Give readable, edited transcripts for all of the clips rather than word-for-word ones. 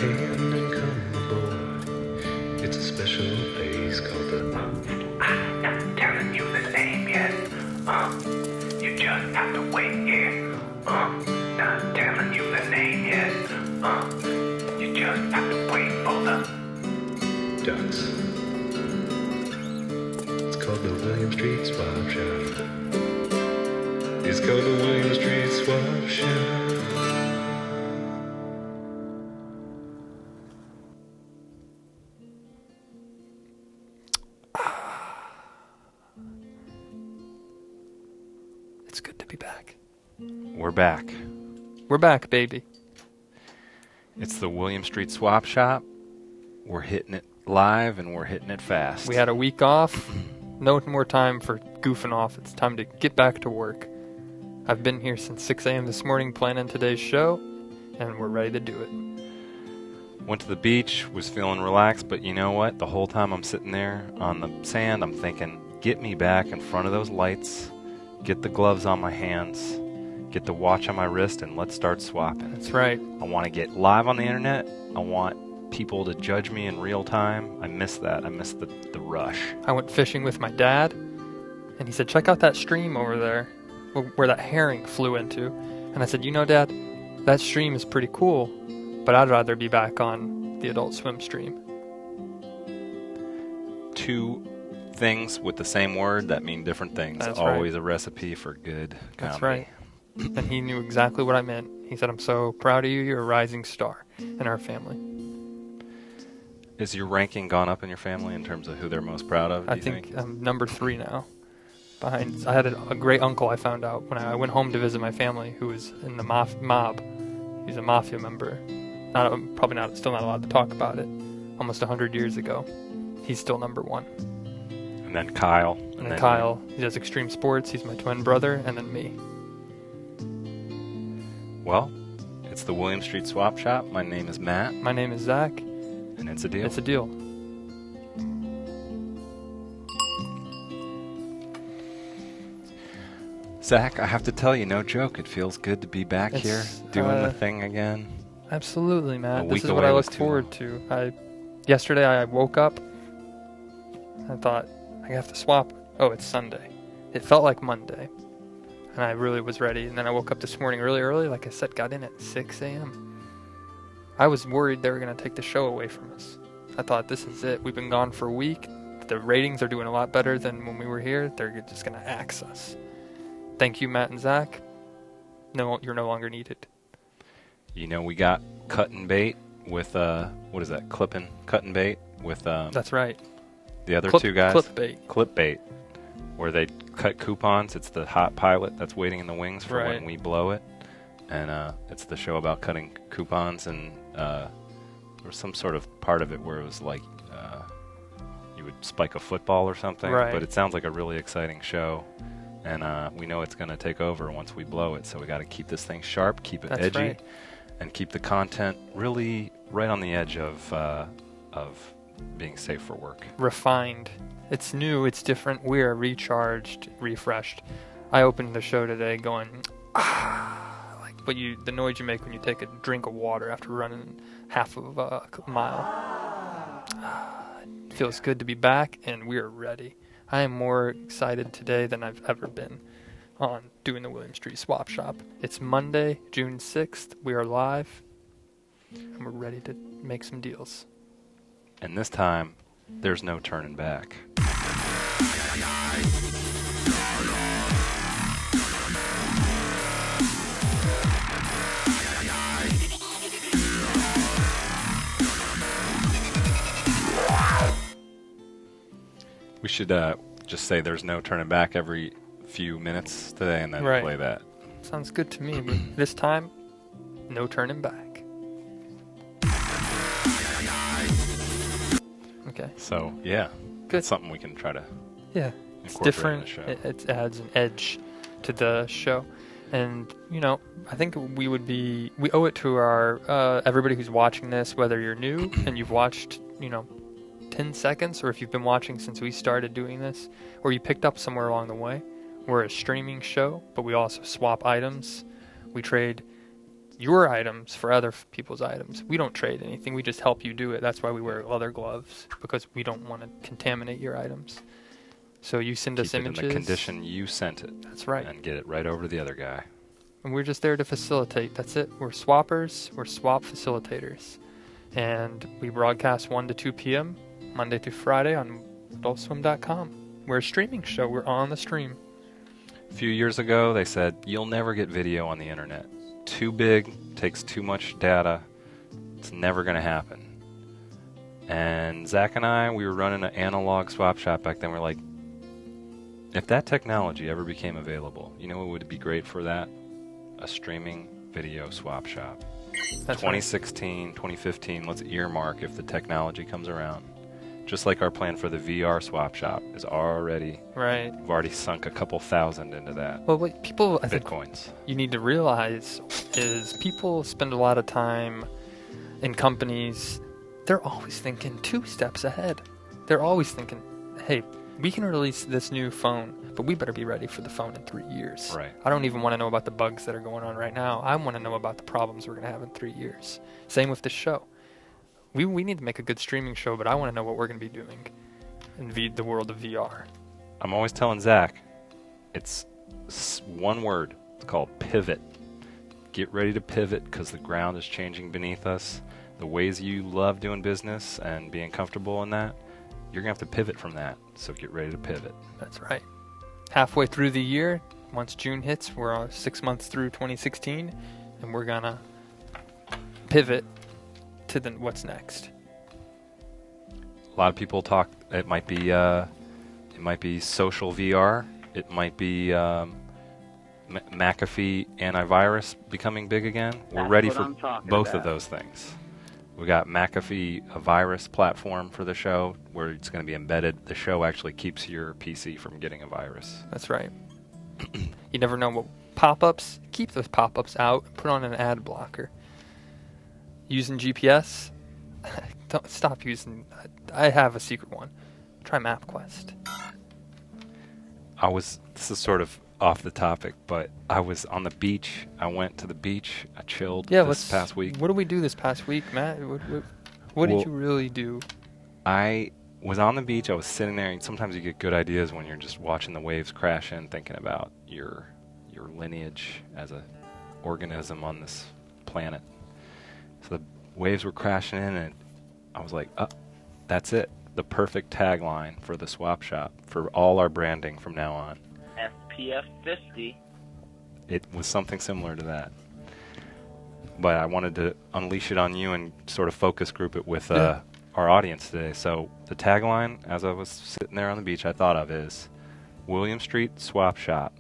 hand and come aboard. It's a special place called the I'm not telling you the name yet. You just have to wait here. Not telling you the name yet. You just have to wait for the ducks. It's called the William Street Swap Shop. It's called the William Street Swap Shop. It's good to be back. We're back. We're back, baby. It's the William Street Swap Shop. We're hitting it live and we're hitting it fast. We had a week off. No more time for goofing off. It's time to get back to work. I've been here since 6 a.m. this morning planning today's show, and we're ready to do it. Went to the beach, was feeling relaxed, but you know what? The whole time I'm sitting there on the sand, I'm thinking, get me back in front of those lights, get the gloves on my hands, get the watch on my wrist, and let's start swapping. That's right. I want to get live on the internet. I want people to judge me in real time. I miss that. I miss the rush. I went fishing with my dad, and he said, check out that stream over there where that herring flew into. And I said, you know, Dad, that stream is pretty cool, but I'd rather be back on the Adult Swim stream. Two things with the same word that mean different things. That's Always right. a recipe for good comedy. That's right. And he knew exactly what I meant. He said, I'm so proud of you. You're a rising star in our family. Is your ranking gone up in your family in terms of who they're most proud of? I think I'm number 3 now. I had a great uncle I found out when I went home to visit my family who was in the mob. He's a mafia member. Still not allowed to talk about it. Almost 100 years ago. He's still number 1. And then Kyle. And then Kyle. He does extreme sports. He's my twin brother. And then me. Well, it's the William Street Swap Shop. My name is Matt. My name is Zach. And it's a deal. It's a deal. Zach, I have to tell you, no joke, it feels good to be back here doing the thing again. Absolutely, Matt. This is away what I was look too forward to. Yesterday I woke up. I thought, I have to swap. Oh, it's Sunday. It felt like Monday. And I really was ready. And then I woke up this morning really early. Like I said, got in at 6 a.m. I was worried they were going to take the show away from us. I thought, this is it. We've been gone for a week. The ratings are doing a lot better than when we were here. They're just going to axe us. Thank you, Matt and Zach. No, you're no longer needed. You know, we got cutting bait with, what is that, cutting bait with, That's right. the other two guys. Clip bait. Where they cut coupons. It's the hot pilot that's waiting in the wings for when we blow it. And it's the show about cutting coupons, and there was some sort of part of it where it was like you would spike a football or something. Right. But it sounds like a really exciting show. And we know it's going to take over once we blow it, so we got to keep this thing sharp, keep it edgy, and keep the content really right on the edge of being safe for work. Refined. It's new, it's different. We are recharged, refreshed. I opened the show today going, like the noise you make when you take a drink of water after running half of a mile. It feels good to be back, and we are ready. I am more excited today than I've ever been on doing the William Street Swap Shop. It's Monday, June 6th. We are live, and we're ready to make some deals. And this time, there's no turning back. We should just say there's no turning back every few minutes today and then play that. Sounds good to me, but this time, no turning back. Okay. So, yeah. Good. That's something we can try to it's different. It adds an edge to the show. And, you know, I think we owe it to our everybody who's watching this, whether you're new and you've watched, 10 seconds, or if you've been watching since we started doing this, or you picked up somewhere along the way. We're a streaming show, but we also swap items. We trade your items for other people's items. We don't trade anything. We just help you do it. That's why we wear leather gloves, because we don't want to contaminate your items. So you send us images. Keep it in the condition you sent it. That's right. And get it right over to the other guy. And we're just there to facilitate. That's it. We're swappers. We're swap facilitators. And we broadcast 1 to 2 p.m. Monday through Friday on adultswim.com. We're a streaming show. We're on the stream. A few years ago, they said, you'll never get video on the internet. Too big, takes too much data. It's never going to happen. And Zach and I, we were running an analog swap shop back then. We're like, if that technology ever became available, you know what would be great for that? A streaming video swap shop. That's 2016, right. 2015, let's earmark if the technology comes around. Just like our plan for the VR swap shop is already... Right. We've already sunk a couple thousand into that. Well, what people... I think Bitcoins. You need to realize is people spend a lot of time in companies. They're always thinking 2 steps ahead. They're always thinking, hey, we can release this new phone, but we better be ready for the phone in 3 years. Right. I don't even want to know about the bugs that are going on right now. I want to know about the problems we're going to have in 3 years. Same with the show. We need to make a good streaming show, but I want to know what we're going to be doing in the world of VR. I'm always telling Zach, it's one word. It's called pivot. Get ready to pivot because the ground is changing beneath us. The ways you love doing business and being comfortable in that, you're going to have to pivot from that. So get ready to pivot. That's right. Halfway through the year, once June hits, we're 6 months through 2016, and we're going to pivot to what's next. A lot of people talk. It might be social VR. It might be McAfee antivirus becoming big again. We're ready for both of those things. We got McAfee, a virus platform for the show where it's going to be embedded. The show actually keeps your PC from getting a virus. That's right. You never know what pop-ups. Keep those pop-ups out. Put on an ad blocker. Using GPS, don't stop using. I have a secret one. Try MapQuest. This is sort of off the topic, but I was on the beach. I went to the beach. I chilled this past week. What did we do this past week, Matt? What did you really do? I was on the beach. I was sitting there, and sometimes you get good ideas when you're just watching the waves crash in, thinking about your lineage as an organism on this planet. So the waves were crashing in, and I was like, that's it. The perfect tagline for the swap shop, for all our branding from now on. SPF 50. It was something similar to that. But I wanted to unleash it on you and sort of focus group it with our audience today. So the tagline, as I was sitting there on the beach, I thought of is William Street Swap Shop.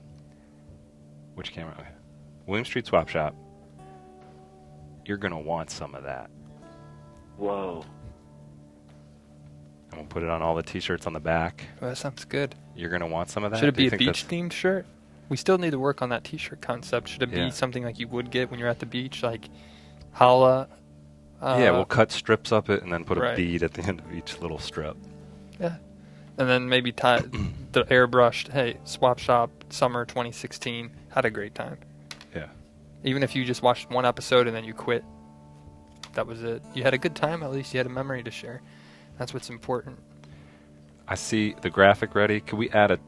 Which camera? Okay. William Street Swap Shop. You're going to want some of that. Whoa. And we'll put it on all the t-shirts on the back. Oh, that sounds good. You're going to want some of that? Should it be a beach-themed shirt? We still need to work on that t-shirt concept. Should it be something like you would get when you're at the beach, like holla? We'll cut strips up it and then put a bead at the end of each little strip. Yeah. And then maybe tie the airbrushed, hey, Swap Shop, summer 2016, had a great time. Yeah. Even if you just watched one episode and then you quit, that was it. You had a good time. At least you had a memory to share. That's what's important. I see the graphic ready. Could we add an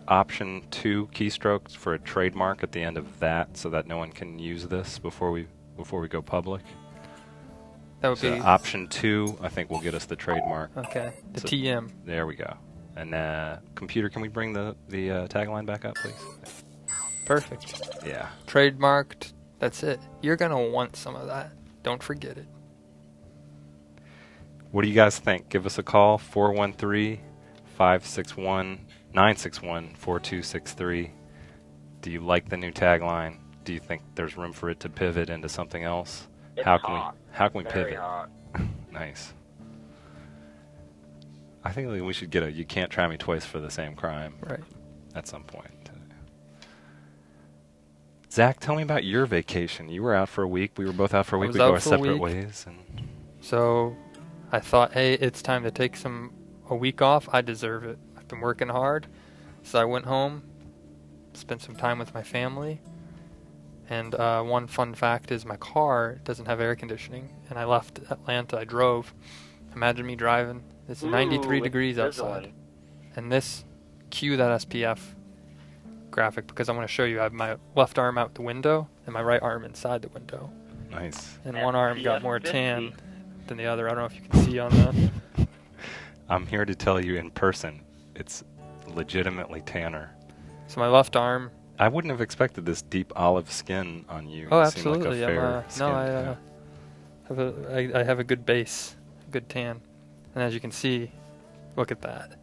option 2 keystrokes for a trademark at the end of that, so that no one can use this before we go public? That would be option 2. I think will get us the trademark. Okay. The TM. There we go. And computer, can we bring the tagline back up, please? Perfect. Yeah. Trademarked. That's it. You're going to want some of that. Don't forget it. What do you guys think? Give us a call, 413-561-961-4263. Do you like the new tagline? Do you think there's room for it to pivot into something else? How can we pivot? Nice. I think we should get a "You Can't Try Me Twice for the Same Crime" at some point. Zach, tell me about your vacation. You were out for a week. We were both out for a week. We go our separate ways. So I thought, hey, it's time to take a week off. I deserve it. I've been working hard. So I went home, spent some time with my family, And one fun fact is my car doesn't have air conditioning, and I left Atlanta. I drove. Imagine me driving. It's 93 degrees outside. And this, cue that SPF graphic, because I want to show you. I have my left arm out the window and my right arm inside the window. Nice. And one arm got more tan than the other. I don't know if you can see on that. I'm here to tell you in person, it's legitimately tanner. So my left arm. I wouldn't have expected this deep olive skin on you. Oh, You absolutely. seem like a fair skin. I have a good base, a good tan. And as you can see, look at that.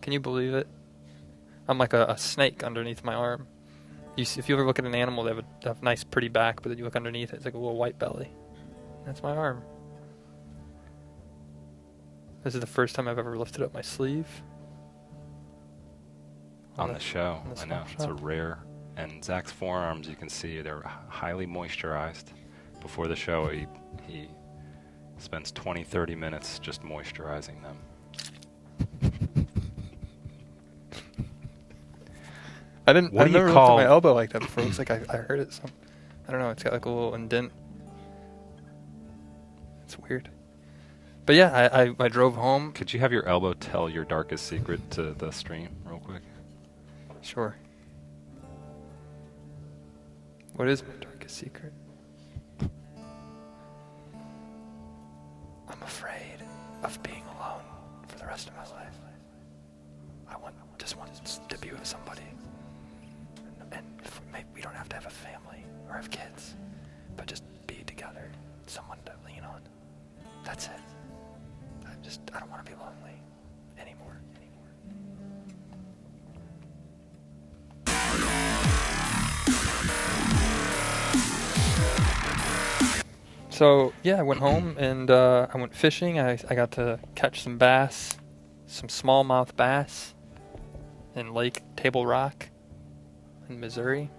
Can you believe it? I'm like a snake underneath my arm. You see, if you ever look at an animal, they have a nice, pretty back, but then you look underneath it, it's like a little white belly. That's my arm. This is the first time I've ever lifted up my sleeve. On the show. I know. It's a rare. And Zach's forearms, you can see, they're highly moisturized. Before the show, he spends 20, 30 minutes just moisturizing them. I've never looked at my elbow like that before. It looks like I heard it. I don't know. It's got like a little indent. It's weird. But yeah, I drove home. Could you have your elbow tell your darkest secret to the stream real quick? Sure. What is my darkest secret? I'm afraid of being alone for the rest of my life. I just want to be with somebody. And maybe we don't have to have a family or have kids, but just be together. Someone to lean on. That's it. I don't want to be lonely anymore. So yeah, I went home and I went fishing. I got to catch some bass, some smallmouth bass in Lake Table Rock in Missouri,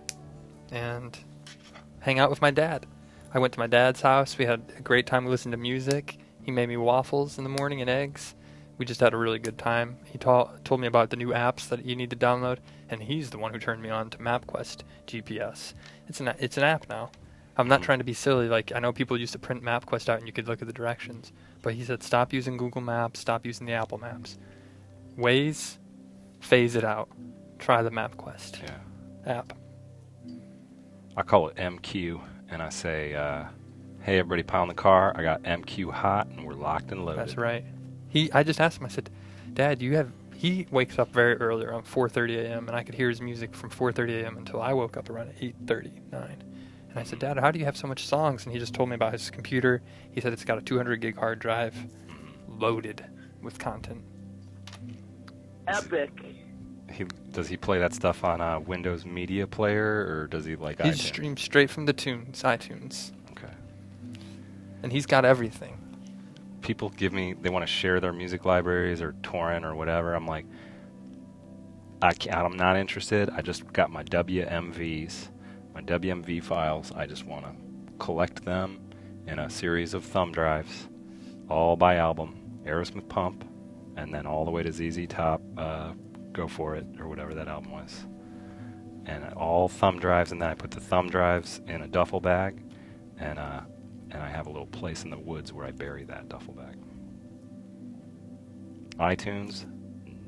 and hang out with my dad. I went to my dad's house. We had a great time listening to music. He made me waffles in the morning and eggs. We just had a really good time. He told me about the new apps that you need to download, and he's the one who turned me on to MapQuest GPS. It's an app now. I'm not trying to be silly. Like, I know people used to print MapQuest out and you could look at the directions, but he said stop using Google Maps, stop using the Apple Maps. Waze, phase it out. Try the MapQuest app. I call it MQ, and I say, hey, everybody pile in the car. I got MQ hot, and we're locked and loaded. That's right. I just asked him, I said, Dad, he wakes up very early, around 4:30 a.m., and I could hear his music from 4:30 a.m. until I woke up around 8:30, 9. And I said, Dad, how do you have so much songs? And he just told me about his computer. He said it's got a 200 gig hard drive loaded with content. Epic. Does he play that stuff on Windows Media Player, or does he like iTunes? He streams straight from the iTunes. Okay. And he's got everything. People they want to share their music libraries or torrent or whatever. I'm like, I'm not interested. I just got my WMVs. My WMV files, I just want to collect them in a series of thumb drives, all by album, Aerosmith Pump, and then all the way to ZZ Top, Go For It, or whatever that album was. And all thumb drives, and then I put the thumb drives in a duffel bag, and I have a little place in the woods where I bury that duffel bag. iTunes,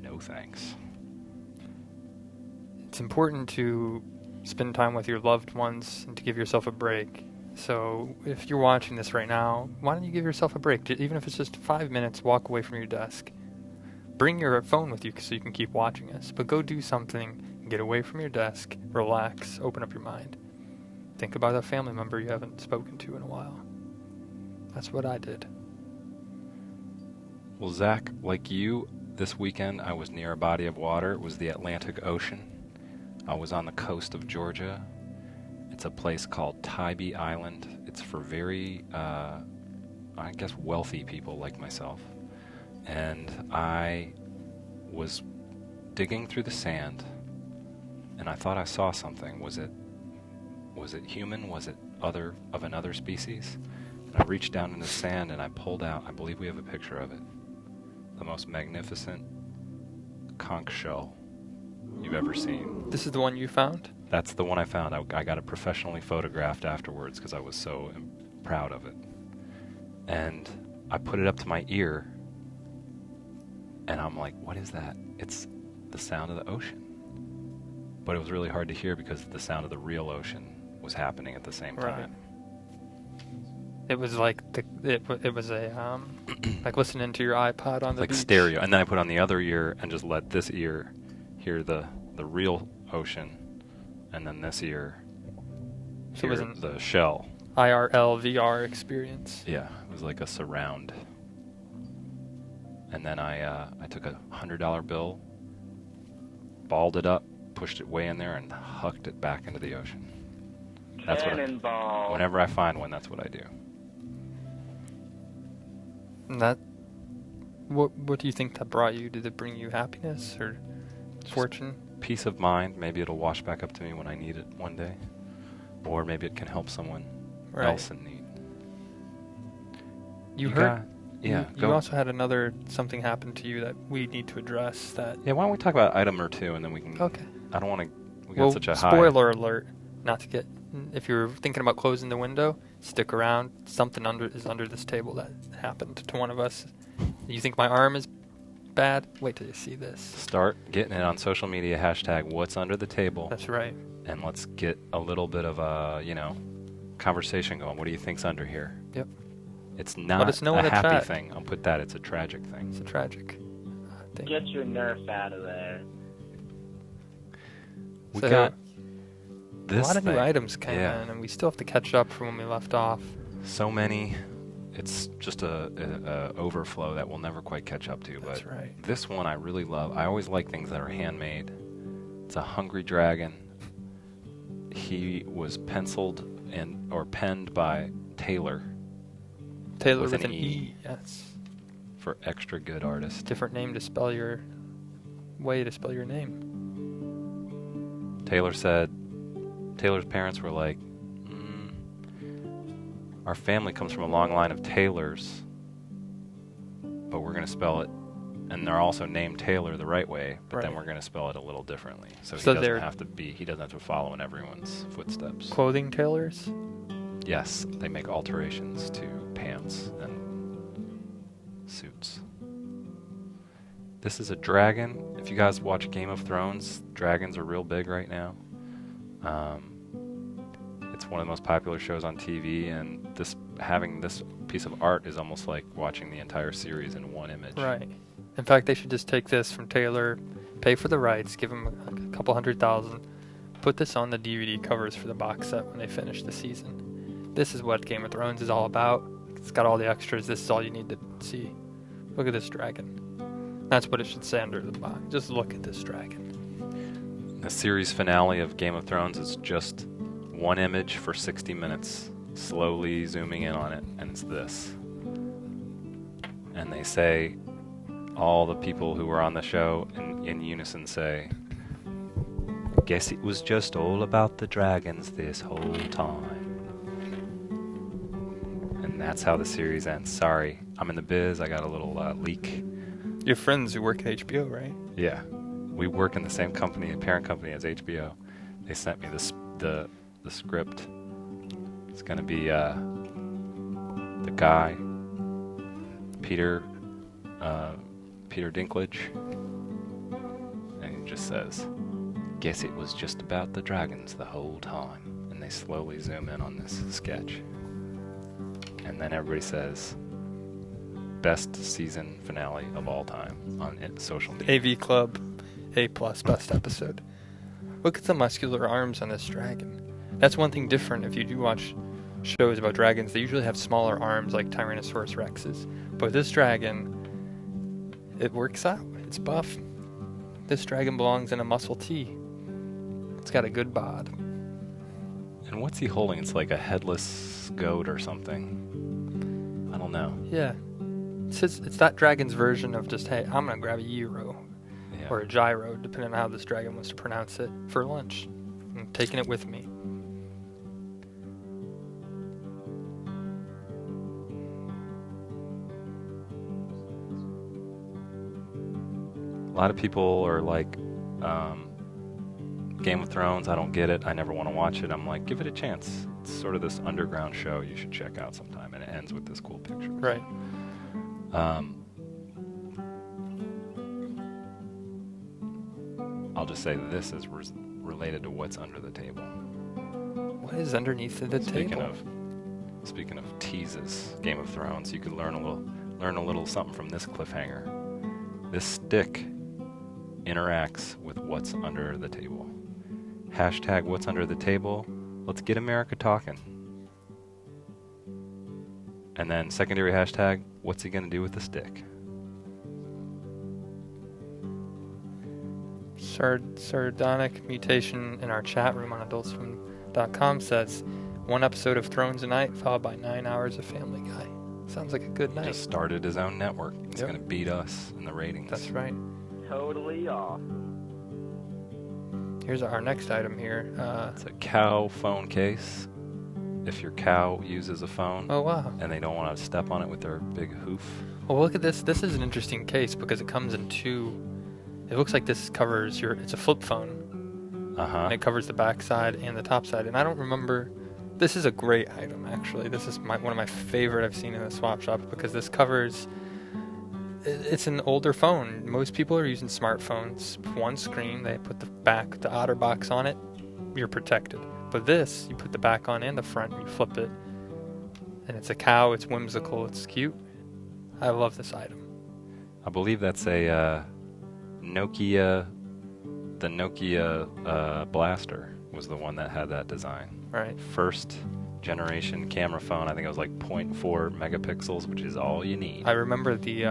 no thanks. It's important to spend time with your loved ones and to give yourself a break. So if you're watching this right now, why don't you give yourself a break? Even if it's just 5 minutes, walk away from your desk. Bring your phone with you so you can keep watching us, but go do something, get away from your desk, relax, open up your mind. Think about a family member you haven't spoken to in a while. That's what I did. Well, Zach, like you, this weekend I was near a body of water. It was the Atlantic Ocean. I was on the coast of Georgia. It's a place called Tybee Island. It's for very, I guess, wealthy people like myself. And I was digging through the sand, and I thought I saw something. Was it human? Was it of another species? And I reached down in the sand and I pulled out, I believe we have a picture of it, the most magnificent conch shell you've ever seen. This is the one you found? That's the one I found. I got it professionally photographed afterwards because I was so proud of it. And I put it up to my ear, and I'm like, what is that? It's the sound of the ocean. But it was really hard to hear because the sound of the real ocean was happening at the same time. It was like it was a like listening to your iPod on the beach. Like stereo. And then I put on the other ear and just let this ear hear the real ocean, and then this ear hear the shell. IRL VR experience. Yeah, it was like a surround. And then I took a $100 bill, balled it up, pushed it way in there, and hucked it back into the ocean. That's Cannonball. Whenever I find one, that's what I do. And what do you think that brought you? Did it bring you happiness or fortune? Peace of mind. Maybe it'll wash back up to me when I need it one day, or maybe it can help someone else in need. You also had something happen to you that we need to address. Yeah, why don't we talk about an item or two, and then we can. Okay. I don't want to. We got such a high. Spoiler alert! Not to get. If you're thinking about closing the window, stick around. Something is under this table that happened to one of us. You think my arm is bad? Wait till you see this. Start getting it on social media. # what's under the table. That's right. And let's get a little bit of a conversation going. What do you think's under here? Yep. It's not a happy thing. I'll put that. It's a tragic thing. It's a tragic thing. Get your Nerf out of there. We got this a lot of thing. new items came in, and we still have to catch up from when we left off. So many. It's just a overflow that we'll never quite catch up to. That's but right. This one I really love. I always like things that are handmade. It's a hungry dragon. He was penciled or penned by Taylor. Taylor with an E. Yes. For extra good artist. Different name to spell your name. Taylor's parents were like, our family comes from a long line of Taylors, but we're going to spell it, and they're also named Taylor the right way, but then we're going to spell it a little differently. So he doesn't have to follow in everyone's footsteps. Clothing tailors? Yes, they make alterations to pants and suits. This is a dragon. If you guys watch Game of Thrones, dragons are real big right now. It's one of the most popular shows on TV, and having this piece of art is almost like watching the entire series in one image. Right. In fact, they should just take this from Taylor, pay for the rights, give him a couple $100,000, put this on the DVD covers for the box set when they finish the season. This is what Game of Thrones is all about. It's got all the extras. This is all you need to see. Look at this dragon. That's what it should say under the box. Just look at this dragon. The series finale of Game of Thrones is just one image for 60 minutes, slowly zooming in on it, and it's this. And they say, all the people who were on the show in unison say, guess it was just all about the dragons this whole time. And that's how the series ends. Sorry, I'm in the biz, I got a little leak. Your friends who work at HBO, right? Yeah. We work in the same company, parent company as HBO. They sent me the script. It's going to be the guy, Peter Dinklage, and he just says, guess it was just about the dragons the whole time. And they slowly zoom in on this sketch. And then everybody says, best season finale of all time on social media. AV Club, A+, best episode. Look at the muscular arms on this dragon. That's one thing different if you do watch shows about dragons. They usually have smaller arms like Tyrannosaurus Rexes. But this dragon, it works out. It's buff. This dragon belongs in a muscle tee. It's got a good bod. And what's he holding? It's like a headless goat or something. I don't know. Yeah. It's that dragon's version of just, hey, I'm going to grab a gyro. Yeah. Or a gyro, depending on how this dragon wants to pronounce it, for lunch. I'm taking it with me. A lot of people are like, Game of Thrones, I don't get it. I never want to watch it. I'm like, give it a chance. It's sort of this underground show you should check out sometime, and it ends with this cool picture. Right. I'll just say this is related to what's under the table. What is underneath the table? Speaking of teases, Game of Thrones, you could learn a little something from this cliffhanger. This stick interacts with what's under the table. Hashtag what's under the table. Let's get America talking. And then secondary hashtag, what's he going to do with the stick? Sardonic Mutation in our chat room on adultswim.com says, 1 episode of Thrones a night, followed by 9 hours of Family Guy. Sounds like a good night. He just started his own network. He's going to beat us in the ratings. That's right. Totally off. Here's our next item here. It's a cow phone case. If your cow uses a phone, oh wow, and they don't want to step on it with their big hoof. Well, look at this. This is an interesting case because it comes in two. It looks like this covers it's a flip phone. And it covers the back side and the top side. And I don't remember. This is a great item, actually. This is one of my favorite I've seen in the swap shop because this covers. It's an older phone. Most people are using smartphones. One screen. They put the OtterBox on it. You're protected. But this, you put the back on and the front, and you flip it. And it's a cow. It's whimsical. It's cute. I love this item. I believe that's a Nokia. The Nokia Blaster was the one that had that design. Right. First generation camera phone. I think it was like 0.4 megapixels, which is all you need. I remember the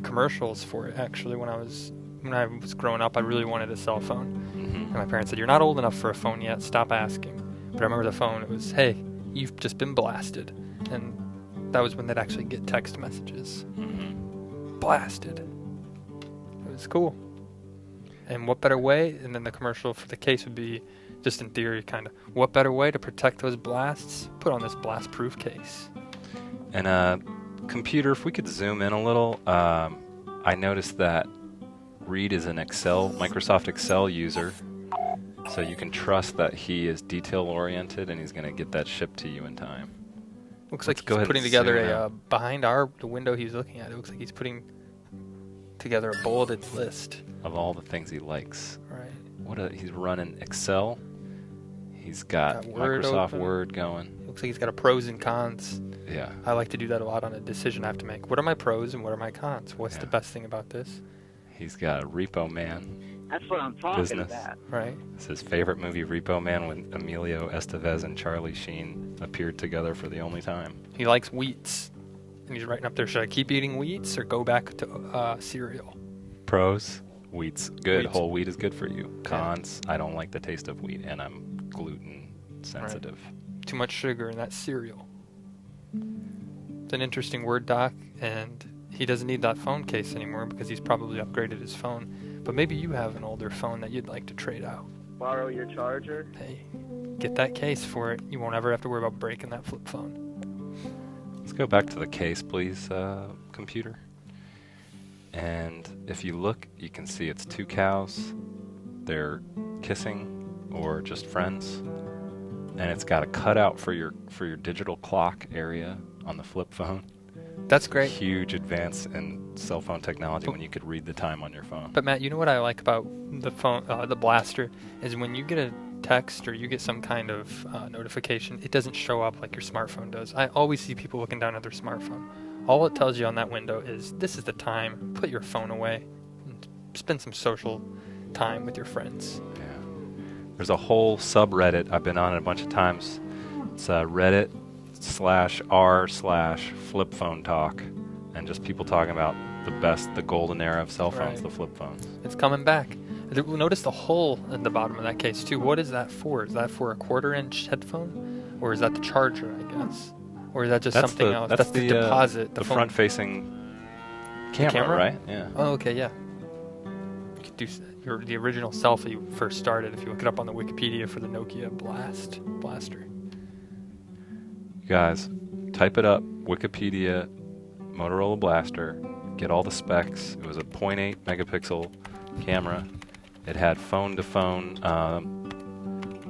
commercials for it, actually, when I was growing up. I really wanted a cell phone. And my parents said, "You're not old enough for a phone yet. Stop asking." But I remember the phone. It was, "Hey, you've just been blasted." And that was when they'd actually get text messages. Blasted. It was cool. And what better way? And then the commercial for the case would be, just in theory, kind of, what better way to protect those blasts? Put on this blast-proof case. And computer, if we could zoom in a little, I noticed that Reed is an Microsoft Excel user, so you can trust that he is detail-oriented and he's going to get that shipped to you in time. Looks like he's putting together behind the window he's looking at. It looks like he's putting together a bulleted list of all the things he likes. Right. He's running Excel. He's got Microsoft Word going. It looks like he's got a pros and cons. Yeah. I like to do that a lot on a decision I have to make. What are my pros and what are my cons? What's the best thing about this? He's got a Repo Man. That's what I'm talking about. Right. It's his favorite movie, Repo Man, when Emilio Estevez and Charlie Sheen appeared together for the only time. He likes wheats. And he's writing up there, should I keep eating wheats or go back to cereal? Pros, wheat's good. Whole wheat is good for you. Cons, I don't like the taste of wheat, and I'm gluten sensitive. Right. Too much sugar in that cereal. It's an interesting Word doc, and he doesn't need that phone case anymore because he's probably upgraded his phone. But maybe you have an older phone that you'd like to trade out. Borrow your charger? Hey, get that case for it. You won't ever have to worry about breaking that flip phone. Let's go back to the case, please, computer. And if you look, you can see it's two cows. They're kissing or just friends. And it's got a cutout for your digital clock area on the flip phone. That's great. Huge advance in cell phone technology when you could read the time on your phone. But Matt, you know what I like about the phone, the blaster, is when you get a text or you get some kind of notification, it doesn't show up like your smartphone does. I always see people looking down at their smartphone. All it tells you on that window is, this is the time, put your phone away, and spend some social time with your friends. Yeah. There's a whole subreddit, I've been on it a bunch of times. It's Reddit/r/flip phone talk, and just people talking about the golden era of cell phones, the flip phones. It's coming back. Notice the hole in the bottom of that case, too. What is that for? Is that for a 1/4-inch headphone? Or is that the charger, I guess? Or is that just something else? That's the deposit. The front-facing camera, right? Yeah. Oh, okay, yeah. You could do the original selfie first started, if you look it up on the Wikipedia for the Nokia Blaster. You guys, type it up, Wikipedia, Motorola Blaster, get all the specs. It was a 0.8 megapixel camera. It had phone-to-phone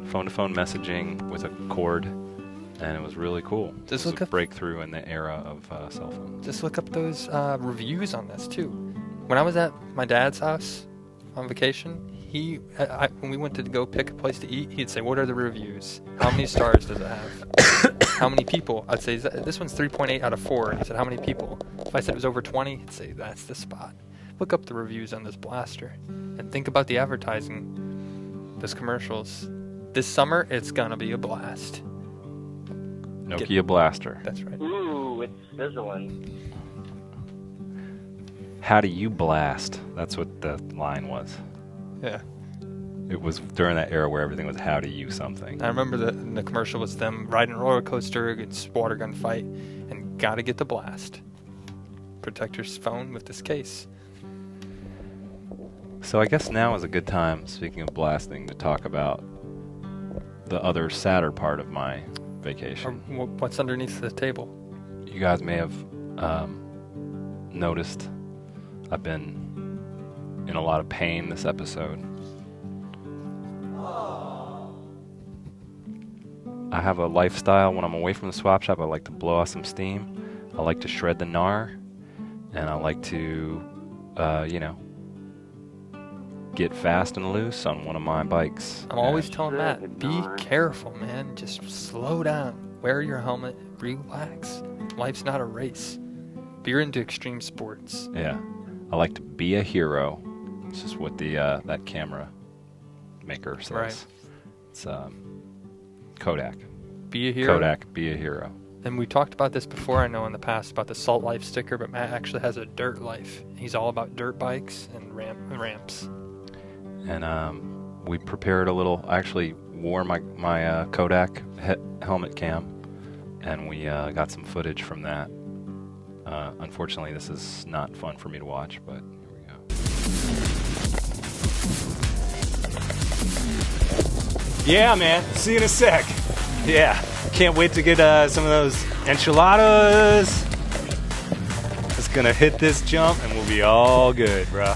phone-to-phone messaging with a cord, and it was really cool. This was a breakthrough in the era of cell phones. Just look up those reviews on this too. When I was at my dad's house on vacation, when we went to go pick a place to eat, he'd say, "What are the reviews? How many stars does it have? How many people?" I'd say, "This one's 3.8 out of 4." And he said, "How many people?" If I said it was over 20, he'd say, "That's the spot." Look up the reviews on this blaster and think about the advertising, those commercials. This summer, it's gonna be a blast. Nokia Blaster. That's right. Ooh, it's sizzling. How do you blast? That's what the line was. Yeah. It was during that era where everything was how do you something. I remember the commercial was them riding a roller coaster against water gun fight, and gotta get the blast. Protect your phone with this case. So I guess now is a good time, speaking of blasting, to talk about the other sadder part of my vacation. What's underneath the table? You guys may have noticed I've been in a lot of pain this episode. I have a lifestyle. When I'm away from the swap shop, I like to blow off some steam. I like to shred the gnar, and I like to, get fast and loose on one of my bikes. I'm always telling Matt, be careful, man. Just slow down. Wear your helmet. Relax. Life's not a race. But you're into extreme sports. Yeah. I like to be a hero. It's just what the that camera maker says. Right. It's Kodak. Be a hero. Kodak, be a hero. And we talked about this before, I know, in the past, about the Salt Life sticker, but Matt actually has a dirt life. He's all about dirt bikes and ramps. And we prepared a little. I actually wore my Kodak helmet cam, and we got some footage from that. Unfortunately, this is not fun for me to watch, but here we go. Yeah, man. See you in a sec. Yeah. Can't wait to get some of those enchiladas. Just gonna hit this jump, and we'll be all good, bro.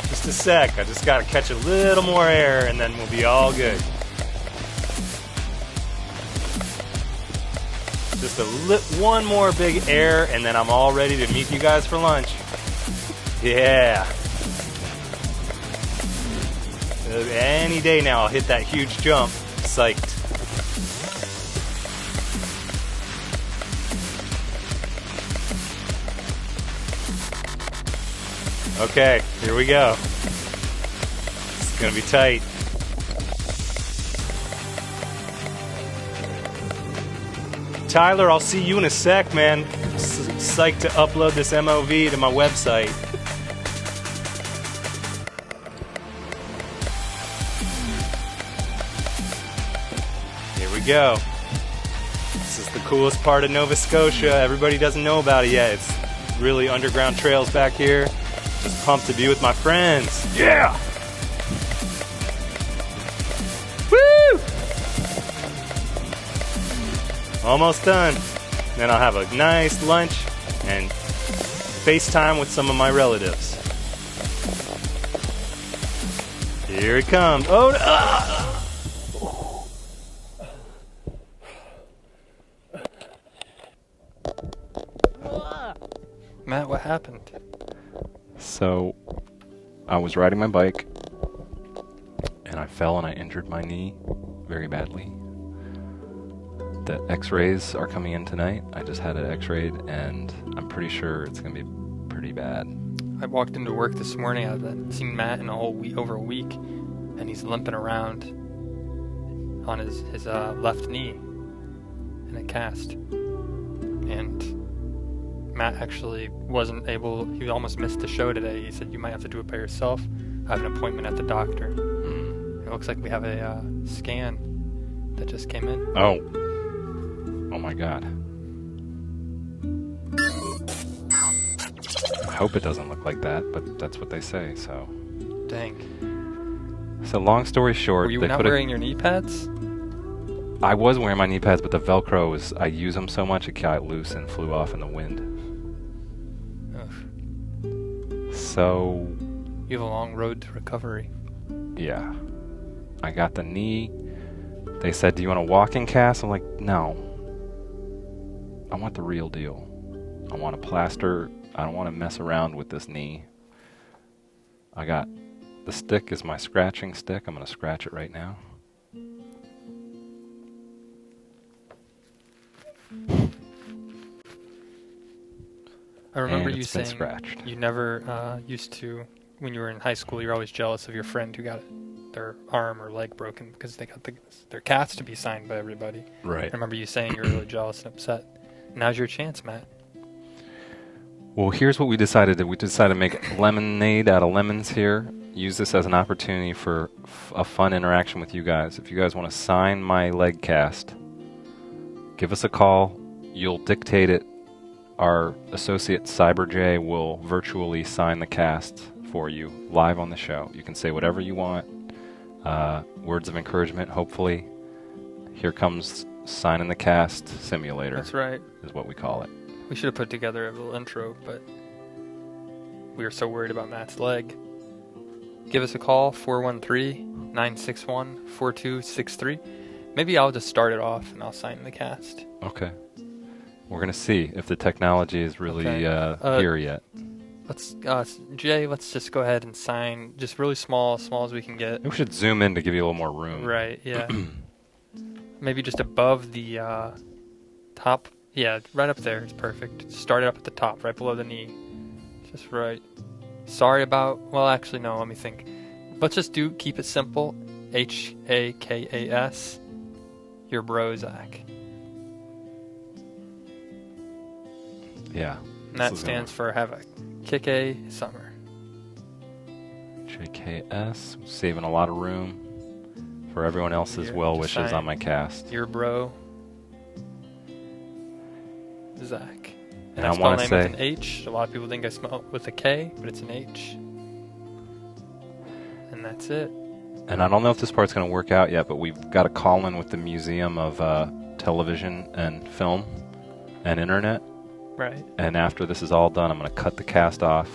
Just a sec. I just gotta catch a little more air, and then we'll be all good. Just one more big air, and then I'm all ready to meet you guys for lunch. Yeah. Any day now, I'll hit that huge jump. Psyched. Okay, here we go. It's gonna be tight. Tyler, I'll see you in a sec, man. Psyched to upload this MOV to my website. Here we go. This is the coolest part of Nova Scotia. Everybody doesn't know about it yet. It's really underground trails back here. Just pumped to be with my friends. Yeah! Woo! Almost done. Then I'll have a nice lunch and FaceTime with some of my relatives. Here it comes. Oh, Matt, what happened? So, I was riding my bike, and I fell and I injured my knee very badly. The x-rays are coming in tonight. I just had it x-rayed, and I'm pretty sure it's going to be pretty bad. I walked into work this morning. I haven't seen Matt in over a week, and he's limping around on his left knee in a cast. And Matt actually wasn't able, he almost missed the show today. He said, "You might have to do it by yourself. I have an appointment at the doctor." It looks like we have a scan that just came in. Oh my God. I hope it doesn't look like that, but that's what they say, so. Dang. So long story short, were you not wearing your knee pads? I was wearing my knee pads, but the Velcro was, I use them so much it got loose and flew off in the wind. So... You have a long road to recovery. Yeah. I got the knee. They said, do you want a walking cast? I'm like, no. I want the real deal. I want a plaster. I don't want to mess around with this knee. I got... The stick is my scratching stick. I'm going to scratch it right now. I remember you been saying scratched. You never used to, when you were in high school, you were always jealous of your friend who got their arm or leg broken because they got their casts to be signed by everybody. Right. I remember you saying you were really jealous and upset. Now's your chance, Matt. Well, here's what we decided. We decided to make lemonade out of lemons here. Use this as an opportunity for a fun interaction with you guys. If you guys want to sign my leg cast, give us a call. You'll dictate it. Our associate Cyber J will virtually sign the cast for you live on the show. You can say whatever you want. Words of encouragement, hopefully. Here comes signing the cast simulator. That's right. Is what we call it. We should have put together a little intro, but we were so worried about Matt's leg. Give us a call, 413-961-4263. Maybe I'll just start it off and I'll sign the cast. Okay. We're going to see if the technology is really here yet. Let's just go ahead and sign just really small as we can get. We should zoom in to give you a little more room. Right, yeah. Maybe just above the top. Yeah, right up there. It's perfect. Start it up at the top, right below the knee. Just right. Sorry about... Well, actually, no, let me think. Let's just keep it simple. HAKAS. Your bro, Zach. Yeah. And that stands for have a kick-a summer. JKS. Saving a lot of room for everyone else's well wishes on my cast. Your bro, Zach. And I want to say... with an H. A lot of people think I spell it with a K, but it's an H. And that's it. And I don't know if this part's going to work out yet, but we've got a call-in with the Museum of Television and Film and Internet. Right. And after this is all done, I'm going to cut the cast off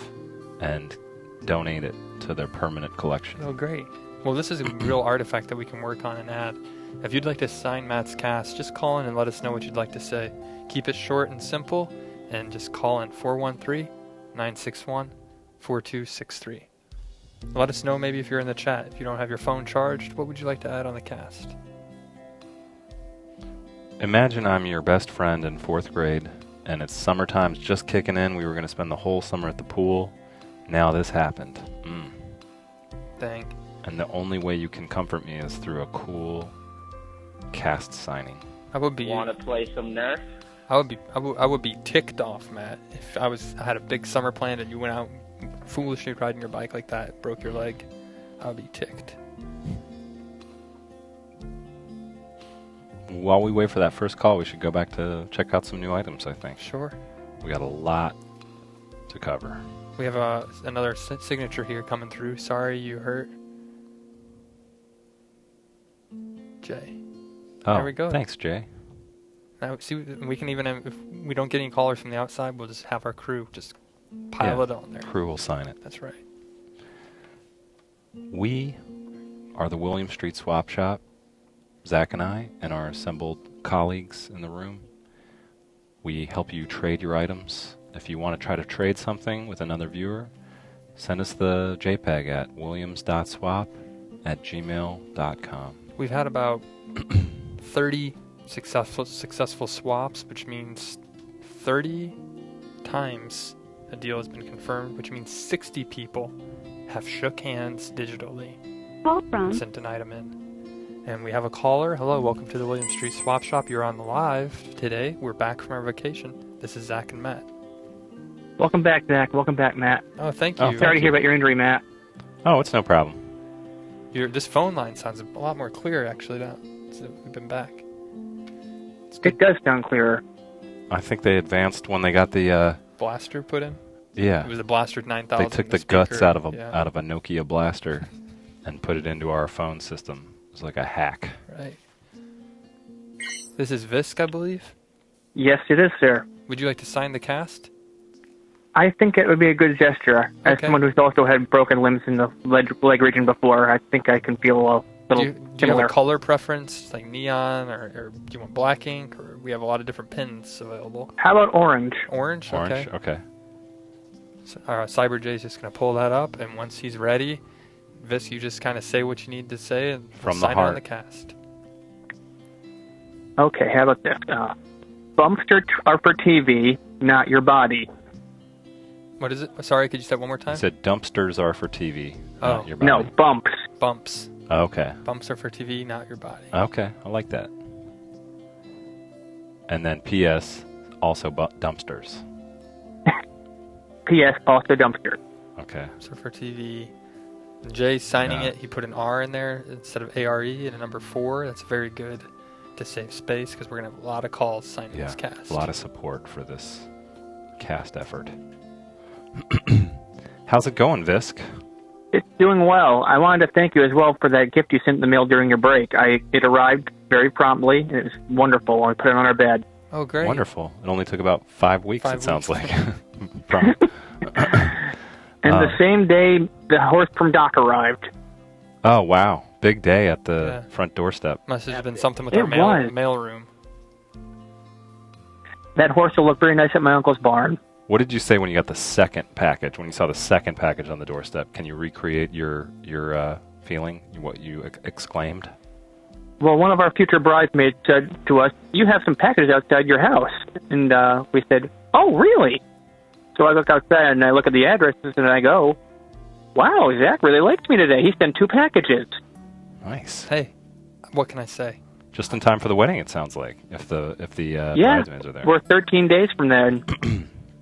and donate it to their permanent collection. Oh, great. Well, this is a real artifact that we can work on and add. If you'd like to sign Matt's cast, just call in and let us know what you'd like to say. Keep it short and simple, and just call in 413-961-4263. Let us know maybe if you're in the chat. If you don't have your phone charged, what would you like to add on the cast? Imagine I'm your best friend in 4th grade, and it's summertime's just kicking in. We were going to spend the whole summer at the pool. Now this happened. Dang. And the only way you can comfort me is through a cool cast signing. Want to play some Nerf? I would be ticked off, Matt, if I had a big summer plan and you went out foolishly riding your bike like that, broke your leg. I would be ticked. While we wait for that first call, we should go back to check out some new items, I think. Sure. We got a lot to cover. We have another signature here coming through. Sorry you hurt. Jay. Oh, there we go. Thanks, Jay. Now, see, we can even, if we don't get any callers from the outside, we'll just have our crew just pile it on there. Crew will sign it. That's right. We are the William Street Swap Shop, Zach and I, and our assembled colleagues in the room. We help you trade your items. If you want to try to trade something with another viewer, send us the JPEG at williams.swap@gmail.com. We've had about 30 successful swaps, which means 30 times a deal has been confirmed, which means 60 people have shook hands digitally and sent an item in. And we have a caller. Hello, welcome to the William Street Swap Shop. You're on the live today. We're back from our vacation. This is Zach and Matt. Welcome back, Zach. Welcome back, Matt. Oh, thank you. Sorry to hear about your injury, Matt. Oh, it's no problem. This phone line sounds a lot more clear, actually, now since we've been back. It does sound clearer. I think they advanced when they got the... blaster put in? Yeah. It was the Blaster 9000. They took the guts out of a Nokia blaster and put it into our phone system. It was like a hack. Right. This is Visk, I believe? Yes, it is, sir. Would you like to sign the cast? I think it would be a good gesture. As someone who's also had broken limbs in the leg region before, I think I can feel a little do you have a color preference, like neon, or do you want black ink? Or we have a lot of different pins available. How about orange? Orange? Orange, okay. So, Cyber J's just going to pull that up, and once he's ready, Visk, you just kind of say what you need to say and sign on the cast. Okay, how about this? Bumps are for TV, not your body. What is it? Sorry, could you say it one more time? You said dumpsters are for TV, not your body. No, bumps. Bumps. Okay. Bumps are for TV, not your body. Okay, I like that. And then P.S. also dumpsters. P.S. also dumpster. Okay. So for TV, Jay's signing it. He put an R in there instead of A-R-E and a number 4. That's very good to save space because we're going to have a lot of calls signing this cast. A lot of support for this cast effort. How's it going, Visk? It's doing well. I wanted to thank you as well for that gift you sent in the mail during your break. It arrived very promptly, and it was wonderful. I put it on our bed. Oh, great. Wonderful. It only took about 5 weeks, sounds like. And the same day, the horse from Doc arrived. Oh, wow. Big day at the front doorstep. Must have been something with our mail room. That horse will look very nice at my uncle's barn. What did you say when you got the second package? When you saw the second package on the doorstep, can you recreate your feeling? What you exclaimed? Well, one of our future bridesmaids said to us, "You have some packages outside your house," and we said, "Oh, really?" So I look outside and I look at the addresses and I go, "Wow, Zach really likes me today. He sent 2 packages." Nice. Hey, what can I say? Just in time for the wedding, it sounds like. If the bridesmaids are there. We're 13 days from then.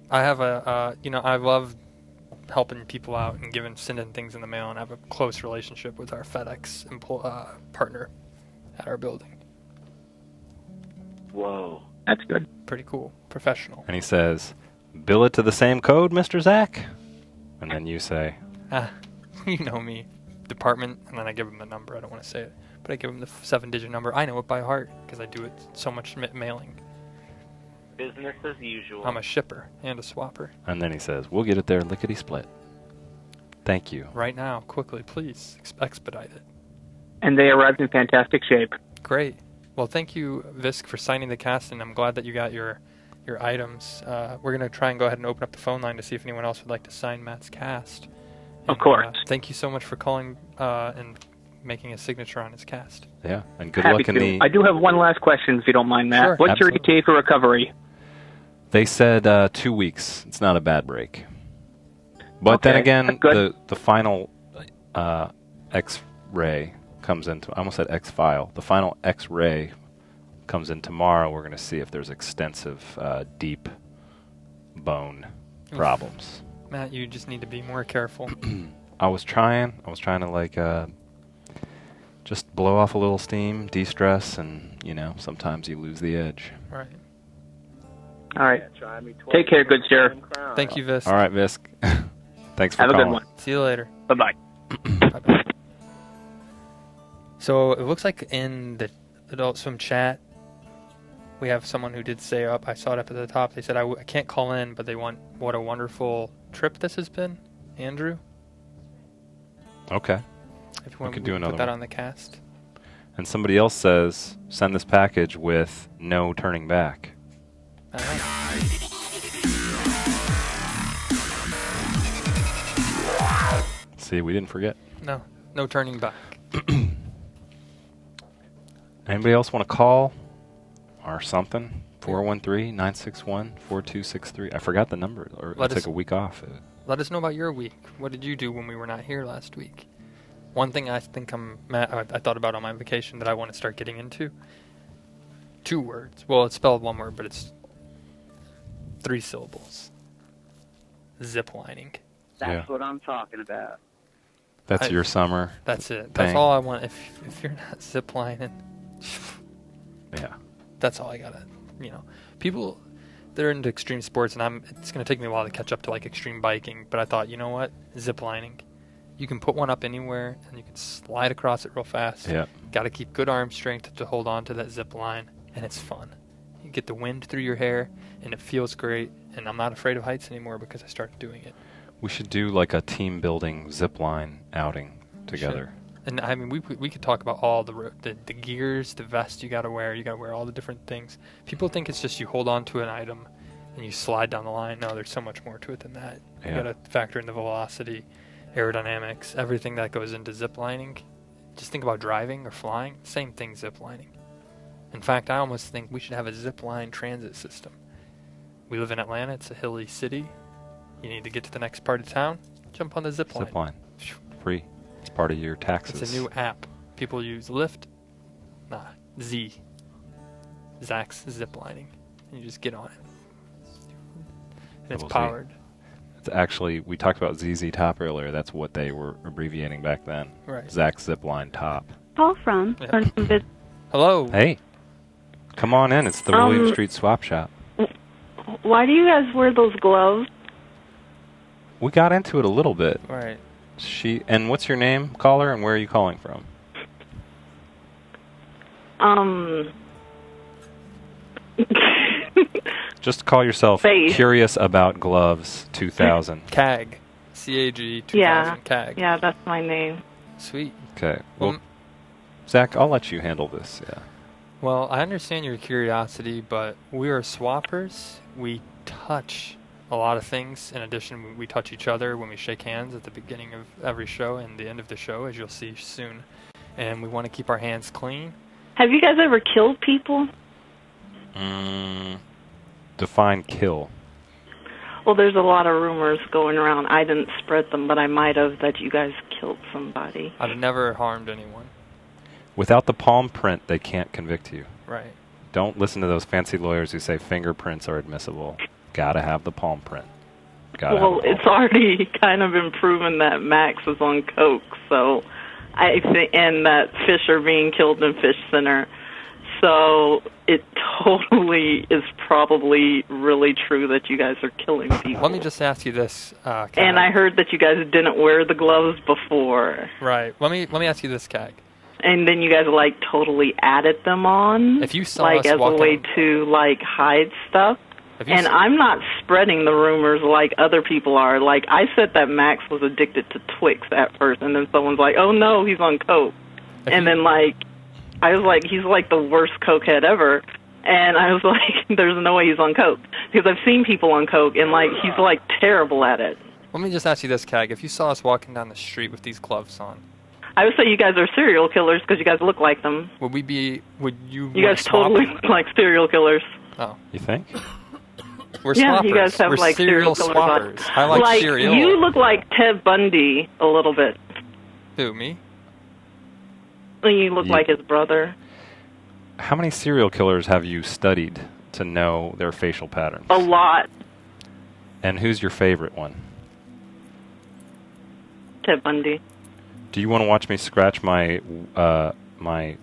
I have I love helping people out and sending things in the mail, and I have a close relationship with our FedEx partner at our building. Whoa. That's good. Pretty cool. Professional. And he says, "Bill it to the same code, Mr. Zach?" And then you say, you know me. Department, and then I give him the number. I don't want to say it, but I give him the 7-digit number. I know it by heart because I do it so much mailing. Business as usual. I'm a shipper and a swapper. And then he says, "We'll get it there lickety-split. Thank you." Right now, quickly, please. Expedite it. And they arrived in fantastic shape. Great. Well, thank you, Visk, for signing the cast, and I'm glad that you got your items. We're going to try and go ahead and open up the phone line to see if anyone else would like to sign Matt's cast. And, of course. Thank you so much for calling and making a signature on his cast. Yeah, and good luck in the... I do have one last question, if you don't mind, Matt. Sure. What's your ETA for recovery? They said 2 weeks. It's not a bad break. But then again, the final X-ray comes into... I almost said X-file. The final X-ray comes in tomorrow. We're going to see if there's extensive deep bone problems. Matt, you just need to be more careful. I was trying to just blow off a little steam, de-stress, and sometimes you lose the edge. Right. All right. Take care, good sir. Thank you, Visk. All right, Visk. Thanks for calling. calling. Have a good one. See you later. Bye-bye. Bye-bye. So it looks like in the Adult Swim chat, we have someone who did say I saw it up at the top. They said, I can't call in, but they want what a wonderful trip this has been. Andrew? Okay. If you want to do another put that one on the cast. And somebody else says, send this package with no turning back. See, we didn't forget. No turning back. Anybody else want to call or something? 413-961-4263. I forgot the number, or I took a week off. Let us know about your week. What did you do when we were not here last week? One thing I think I thought about on my vacation that I want to start getting into. 2 words. Well, it's spelled 1 word, but it's 3 syllables. Ziplining. That's what I'm talking about. That's your summer. That's it. Thing. That's all I want. If you're not ziplining, yeah, that's all I gotta. People, they're into extreme sports, and it's gonna take me a while to catch up to like extreme biking. But I thought, you know what, ziplining, you can put one up anywhere, and you can slide across it real fast. Yeah. Got to keep good arm strength to hold on to that zip line, and it's fun. You get the wind through your hair, and it feels great. And I'm not afraid of heights anymore because I started doing it. We should do like a team building zip line outing together. Sure. And I mean, we could talk about all the gears, the vest you got to wear. You got to wear all the different things. People think it's just you hold on to an item and you slide down the line. No, there's so much more to it than that. You got to factor in the velocity, aerodynamics, everything that goes into zip lining. Just think about driving or flying. Same thing, zip lining. In fact, I almost think we should have a zip line transit system. We live in Atlanta. It's a hilly city. You need to get to the next part of town, jump on the zip line. Zip line. Free. It's part of your taxes. It's a new app. People use Lyft. Zach's zip lining. And you just get on it. And it's powered. It's actually, we talked about ZZ Top earlier. That's what they were abbreviating back then. Right. Zach's zip line top. Call from. Yeah. Hello. Hey. Come on in. It's the William Street Swap Shop. Why do you guys wear those gloves? We got into it a little bit. Right. And what's your name, caller, and where are you calling from? Just call yourself Curious About Gloves 2000. CAG. C-A-G 2000. Yeah. CAG. Yeah, that's my name. Sweet. Okay. Well, Zach, I'll let you handle this. Yeah. Well, I understand your curiosity, but we are swappers. We touch a lot of things. In addition, we touch each other when we shake hands at the beginning of every show and the end of the show, as you'll see soon. And we want to keep our hands clean. Have you guys ever killed people? Define kill. Well, there's a lot of rumors going around. I didn't spread them, but I might have, that you guys killed somebody. I've never harmed anyone. Without the palm print, they can't convict you. Right. Don't listen to those fancy lawyers who say fingerprints are admissible. Gotta have the palm print. Well, it's already kind of been proven that Max is on coke, so I think, and that fish are being killed in Fish Center. So it totally is probably really true that you guys are killing people. Let me just ask you this, and I heard that you guys didn't wear the gloves before. Right. Let me ask you this, Cag. And then you guys totally added them on. If you saw us as a way to hide stuff. And I'm not spreading the rumors like other people are. I said that Max was addicted to Twix at first, and then someone's like, "Oh no, he's on coke." And then I was like, "He's the worst cokehead ever." And I was like, "There's no way he's on coke," because I've seen people on coke, and he's terrible at it. Let me just ask you this, Cag. If you saw us walking down the street with these gloves on, I would say you guys are serial killers because you guys look like them. Would you? You guys totally look like serial killers. Oh, you think? We're swappers. You guys have We're serial swappers. I like cereal. You look like Ted Bundy a little bit. Who, me? You look like his brother. How many serial killers have you studied to know their facial patterns? A lot. And who's your favorite one? Ted Bundy. Do you want to watch me scratch my my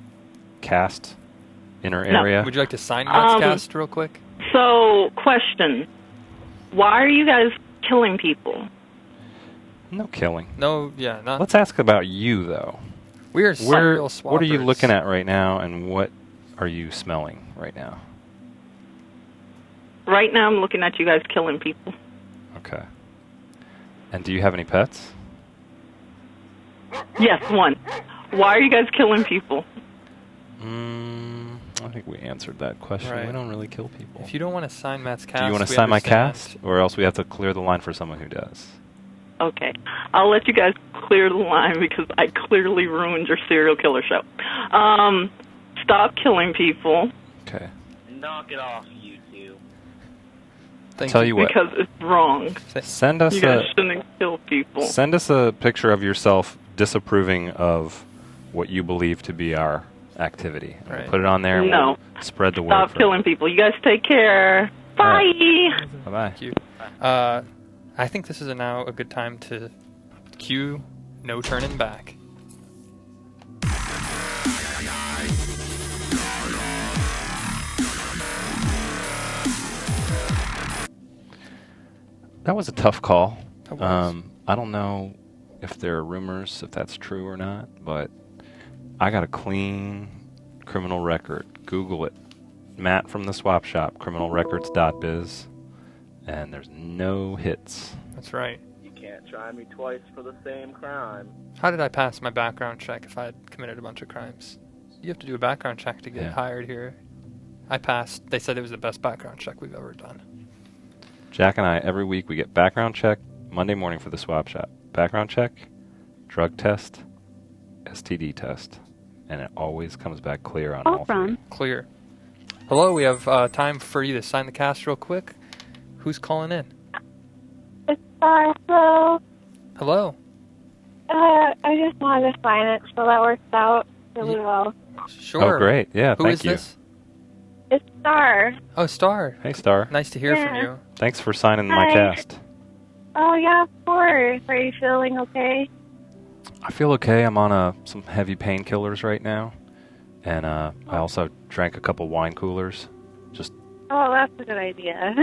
cast inner area? Would you like to sign Matt's cast real quick? So, question. Why are you guys killing people? No killing. No, yeah. Not. Let's ask about you, though. We are serial swappers. What are you looking at right now, and what are you smelling right now? Right now I'm looking at you guys killing people. Okay. And do you have any pets? Yes, one. Why are you guys killing people? I think we answered that question. Right. We don't really kill people. If you don't want to sign Matt's cast, do you want to sign my cast, or else we have to clear the line for someone who does? Okay. I'll let you guys clear the line because I clearly ruined your serial killer show. Stop killing people. Okay. Knock it off, you two. Tell you what. Because it's wrong. Send us you guys shouldn't kill people. Send us a picture of yourself disapproving of what you believe to be our activity. Right. Put it on there and we'll spread the word. Stop killing people. You guys take care. Bye. Right. Bye-bye. Thank you. I think this is now a good time to cue No Turning Back. That was a tough call. That was. I don't know if there are rumors, if that's true or not, but I got a clean criminal record. Google it. Matt from the swap shop, criminalrecords.biz, and there's no hits. That's right. You can't try me twice for the same crime. How did I pass my background check if I had committed a bunch of crimes? You have to do a background check to get hired here. I passed. They said it was the best background check we've ever done. Jack and I, every week, we get background check Monday morning for the swap shop. Background check, drug test, STD test. And it always comes back clear on all three. Clear. Hello, we have time for you to sign the cast real quick. Who's calling in? It's Hello. Hello. I just wanted to sign it, so that works out really well. Sure. Oh, great. Yeah, Who thank is you. This? It's Star. Oh, Star. Hey, Star. Nice to hear from you. Thanks for signing my cast. Oh, yeah, of course. Are you feeling okay? I feel okay. I'm on some heavy painkillers right now. And I also drank a couple wine coolers. Oh, that's a good idea.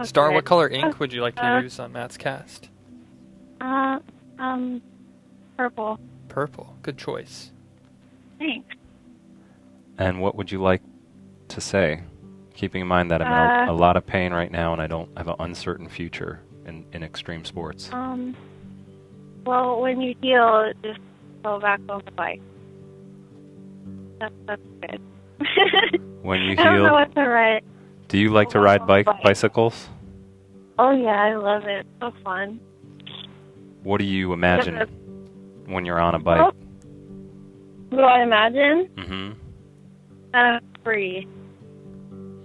Star, what color ink would you like to use on Matt's cast? Purple. Purple. Good choice. Thanks. And what would you like to say? Keeping in mind that I'm in a lot of pain right now and I don't have an uncertain future in extreme sports. Well, when you heal, just go back on the bike. That's good. When you I don't know heal, what to write. do you like to ride bicycles? Oh, yeah, I love it. So fun. What do you imagine when you're on a bike? What do I imagine? Mm-hmm. Free.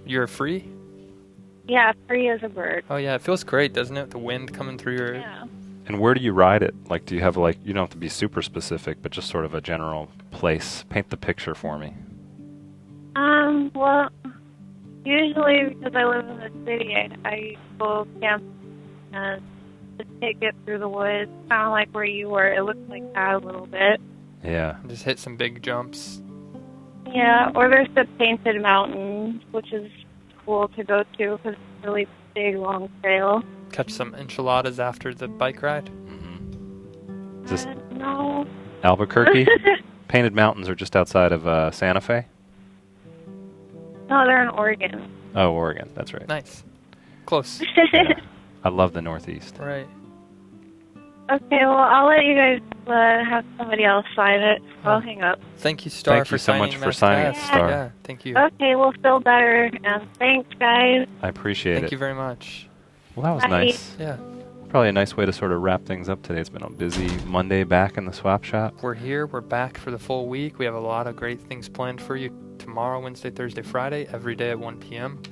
You're free? Yeah, free as a bird. Oh, yeah, it feels great, doesn't it? The wind coming through your... Yeah. And where do you ride it? Like, do you have, like, you don't have to be super specific, but just sort of a general place. Paint the picture for me. Well, usually because I live in the city, I go camp and just take it through the woods, kind of like where you were. It looks like that a little bit. Yeah. Just hit some big jumps. Yeah, or there's the Painted Mountain, which is cool to go to because it's a really big, long trail. Catch some enchiladas after the bike ride? Mm-hmm. Is this No. Albuquerque? Painted Mountains are just outside of Santa Fe? No, they're in Oregon. Oh, Oregon. That's right. Nice. Close. Yeah. I love the Northeast. Right. Okay, well, I'll let you guys have somebody else sign it. I'll hang up. Thank you, Star, Thank for you so signing much for Matt's signing it, cast. Star. Yeah, thank you. Okay, we'll feel better, and thanks, guys. I appreciate it. Thank you very much. Well, that was Bye. nice. Yeah. Probably a nice way to sort of wrap things up today. It's been a busy Monday back in the swap shop. We're here. We're back for the full week. We have a lot of great things planned for you tomorrow, Wednesday, Thursday, Friday, every day at 1 p.m.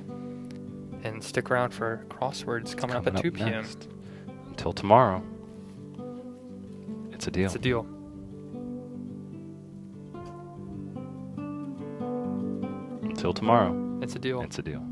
And stick around for crosswords coming up at 2 p.m. Next. Until tomorrow. It's a deal. It's a deal. Until tomorrow. It's a deal. It's a deal.